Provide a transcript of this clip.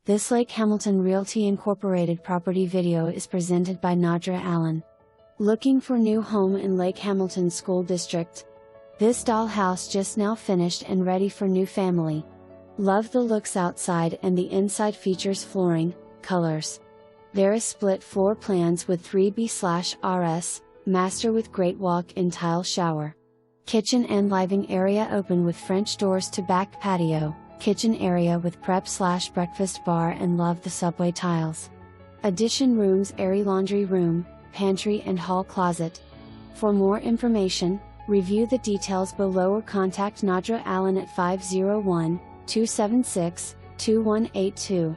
This Lake Hamilton Realty Incorporated property video is presented by Nadra Allen. Looking for new home in Lake Hamilton School District? This dollhouse just now finished and ready for new family. Love the looks outside, and the inside features flooring, colors. There is split floor plans with 3B/RS, master with great walk-in tile shower. Kitchen and living area open with French doors to back patio. Kitchen area with prep/breakfast bar, and love the subway tiles. Addition rooms, arelaundry room, pantry and hall closet. For more information, review the details below or contact Nadra Allen at 501-276-2182.